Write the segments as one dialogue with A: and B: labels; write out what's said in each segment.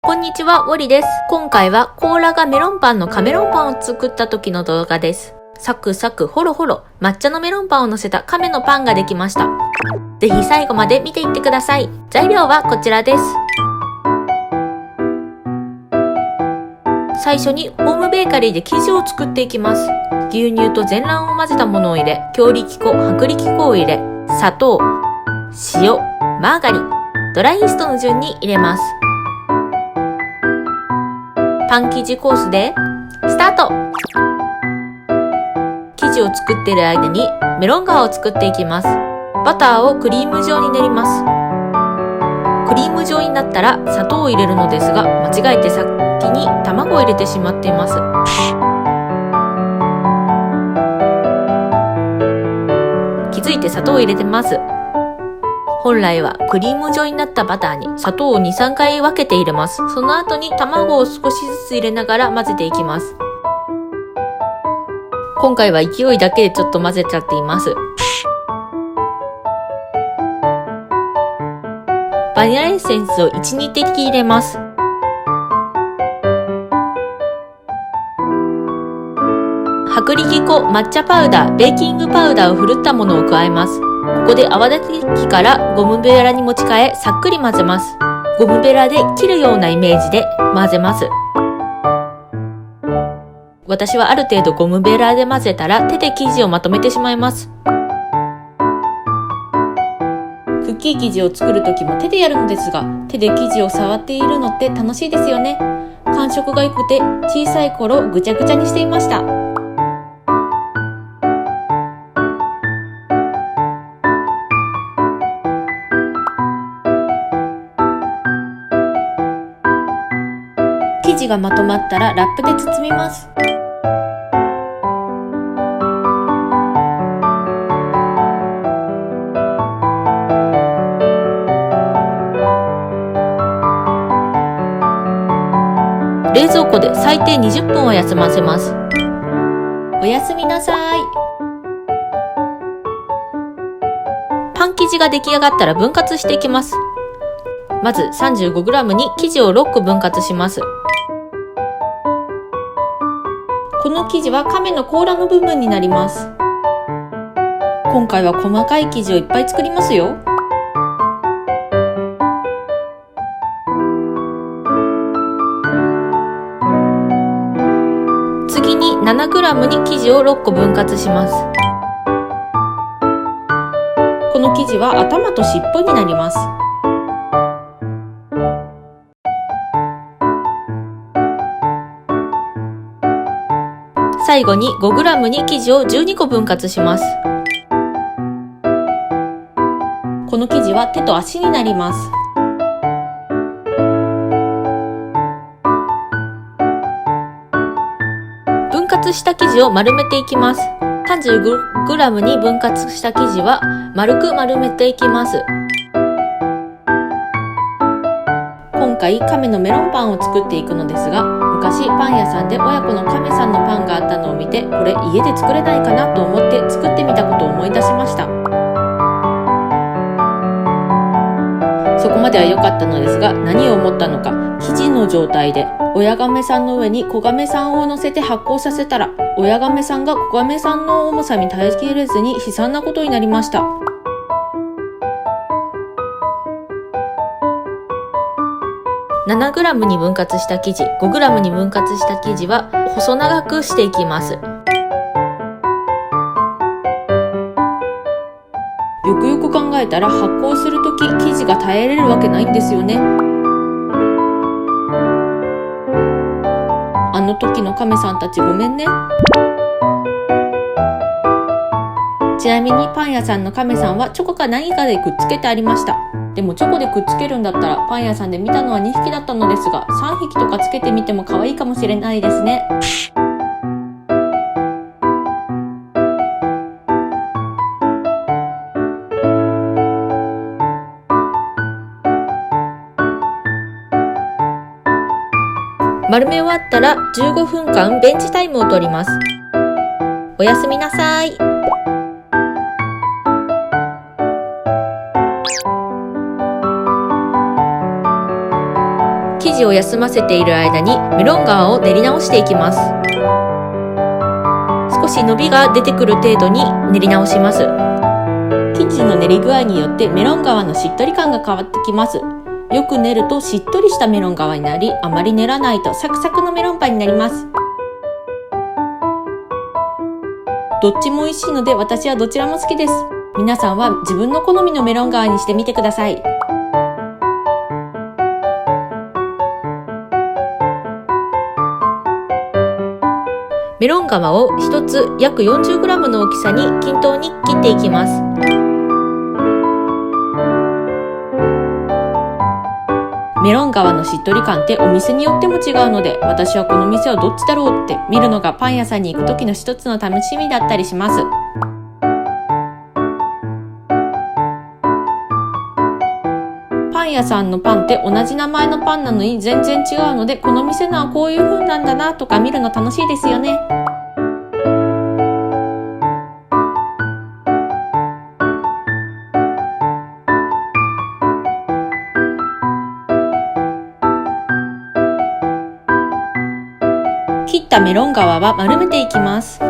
A: こんにちは、ウォリです。今回は甲羅がメロンパンのカメロンパンを作った時の動画です。サクサクホロホロ抹茶のメロンパンを乗せた亀のパンができました。ぜひ最後まで見ていってください。材料はこちらです。最初にホームベーカリーで生地を作っていきます。牛乳と全卵を混ぜたものを入れ、強力粉、薄力粉を入れ、砂糖、塩、マーガリン、ドライイーストの順に入れます。パン生地コースでスタート。生地を作っている間にメロン皮を作っていきます。バターをクリーム状に練ります。クリーム状になったら砂糖を入れるのですが、間違えて先に卵を入れてしまっています。気づいて砂糖を入れてます。本来はクリーム状になったバターに砂糖を 2,3 回分けて入れます。その後に卵を少しずつ入れながら混ぜていきます。今回は勢いだけでちょっと混ぜちゃっています。バニラエッセンスを 1,2 滴入れます。薄力粉、抹茶パウダー、ベーキングパウダーをふるったものを加えます。ここで泡立て器からゴムベラに持ち替え、さっくり混ぜます。ゴムベラで切るようなイメージで混ぜます。私はある程度ゴムベラで混ぜたら手で生地をまとめてしまいます。クッキー生地を作るときも手でやるのですが、手で生地を触っているのって楽しいですよね。感触が良くて小さい頃ぐちゃぐちゃにしていました。生地がまとまったらラップで包みます。冷蔵庫で最低20分は休ませます。おやすみなさい。パン生地が出来上がったら分割していきます。まず 35g に生地を6個分割します。この生地は亀の甲羅の部分になります。今回は細かい生地をいっぱい作りますよ。次に 7g に生地を6個分割します。この生地は頭と尻尾になります。最後に 5g に生地を12個分割します。この生地は手と足になります。分割した生地を丸めていきます。35g に分割した生地は丸く丸めていきます。今回亀のメロンパンを作っていくのですが、昔パン屋さんで親子の亀さんのパンがあったのを見て、これ家で作れないかなと思って作ってみたことを思い出しました。そこまでは良かったのですが、何を思ったのか、生地の状態で親亀さんの上に子亀さんを乗せて発酵させたら、親亀さんが子亀さんの重さに耐えきれずに悲惨なことになりました。7g に分割した生地、5g に分割した生地は細長くしていきます。よくよく考えたら発酵するとき生地が耐えれるわけないんですよね。あの時の亀さんたちごめんね。ちなみにパン屋さんの亀さんはチョコか何かでくっつけてありました。でもチョコでくっつけるんだったらパン屋さんで見たのは2匹だったのですが、3匹とかつけてみても可愛いかもしれないですね。丸め終わったら15分間ベンチタイムを取ります。おやすみなさい。生生地を休ませている間にメロン側を練り直していきます。少し伸びが出てくる程度に練り直します。生地の練り具合によってメロン側のしっとり感が変わってきます。よく練るとしっとりしたメロン側になり、あまり練らないとサクサクのメロンパンになります。どっちも美味しいので私はどちらも好きです。皆さんは自分の好みのメロン側にしてみてください。メロン側を1つ約 40g の大きさに均等に切っていきます。メロン側のしっとり感ってお店によっても違うので、私はこの店はどっちだろうって見るのがパン屋さんに行く時の一つの楽しみだったりします。パン屋さんのパンって同じ名前のパンなのに全然違うので、この店のはこういう風なんだなとか見るの楽しいですよね。切ったメロン側は丸めていきます。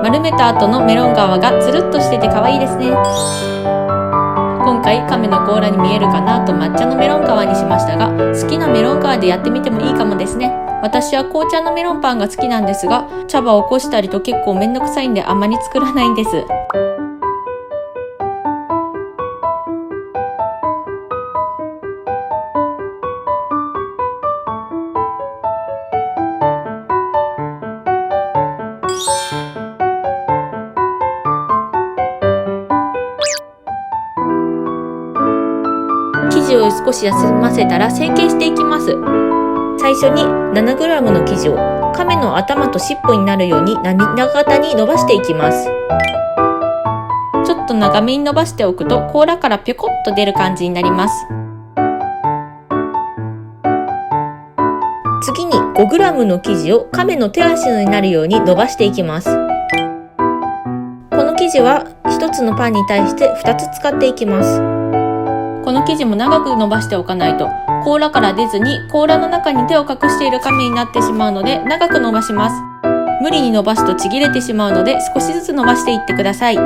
A: 丸めた後のメロン側がつるっとしてて可愛いですね。今回亀の甲羅に見えるかなと抹茶のメロン側にしましたが、好きなメロン側でやってみてもいいかもですね。私は紅茶のメロンパンが好きなんですが、茶葉を起こしたりと結構めんどくさいんであまり作らないんです。生地を少し休ませたら成形していきます。最初に 7g の生地を亀の頭と尻尾になるように涙型に伸ばしていきます。ちょっと長めに伸ばしておくと甲羅からぴょこっと出る感じになります。次に 5g の生地を亀の手足になるように伸ばしていきます。この生地は1つのパンに対して2つ使っていきます。この生地も長く伸ばしておかないと甲羅から出ずに甲羅の中に手を隠している亀になってしまうので長く伸ばします。無理に伸ばすとちぎれてしまうので少しずつ伸ばしていってください。こ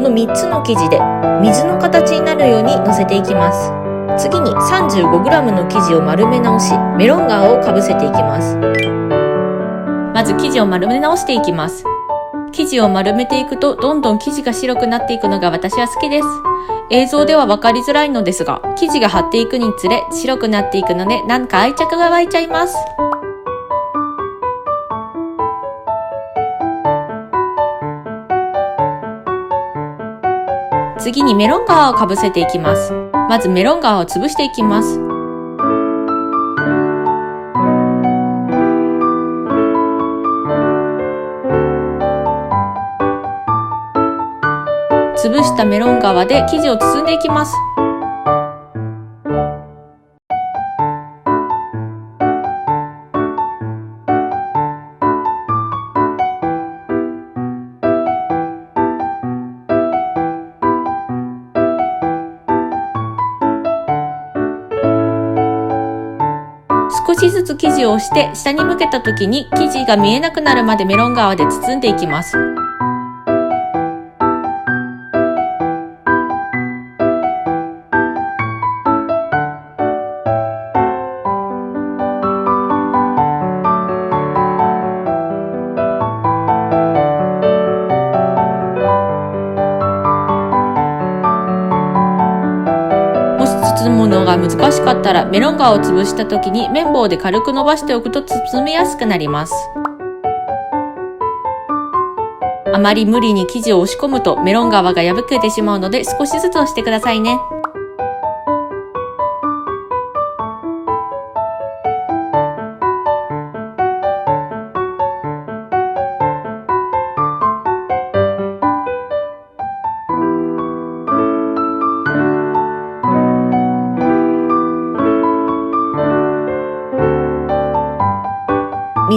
A: の3つの生地で水の形になるように乗せていきます。次に 35g の生地を丸め直しメロン側をかぶせていきます。まず生地を丸め直していきます。生地を丸めていくとどんどん生地が白くなっていくのが私は好きです。映像では分かりづらいのですが、生地が張っていくにつれ白くなっていくのでなんか愛着が湧いちゃいます。次にメロン側をかぶせていきます。まずメロン側を潰していきます。潰したメロン側で生地を包んでいきます。少しずつ生地を押して下に向けた時に生地が見えなくなるまでメロン側で包んでいきます。包むのが難しかったらメロン側を潰した時に綿棒で軽く伸ばしておくと包みやすくなります。あまり無理に生地を押し込むとメロン側が破けてしまうので少しずつ押してくださいね。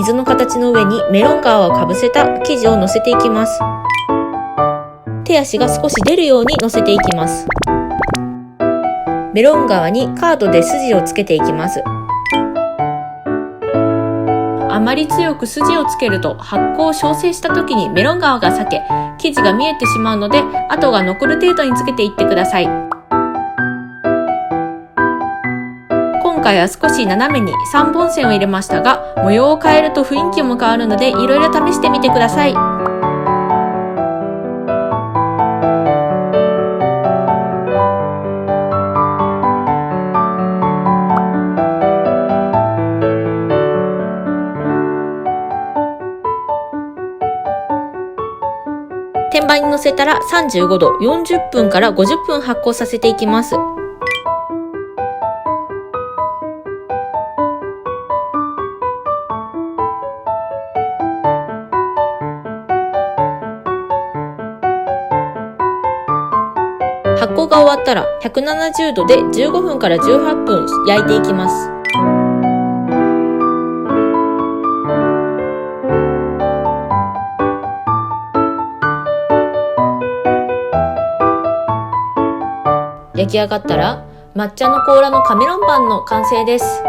A: 水の形の上にメロン皮をかぶせた生地を乗せていきます。手足が少し出るように乗せていきます。メロン皮にカードで筋をつけていきます。あまり強く筋をつけると発酵を焼成した時にメロン皮が裂け、生地が見えてしまうので、跡が残る程度につけていってください。今回は少し斜めに3本線を入れましたが、模様を変えると雰囲気も変わるので、いろいろ試してみてください。天板に乗せたら35度40分から50分発酵させていきます。発酵が終わったら170度で15分から18分焼いていきます。焼き上がったら抹茶の甲羅のカメロンパンの完成です。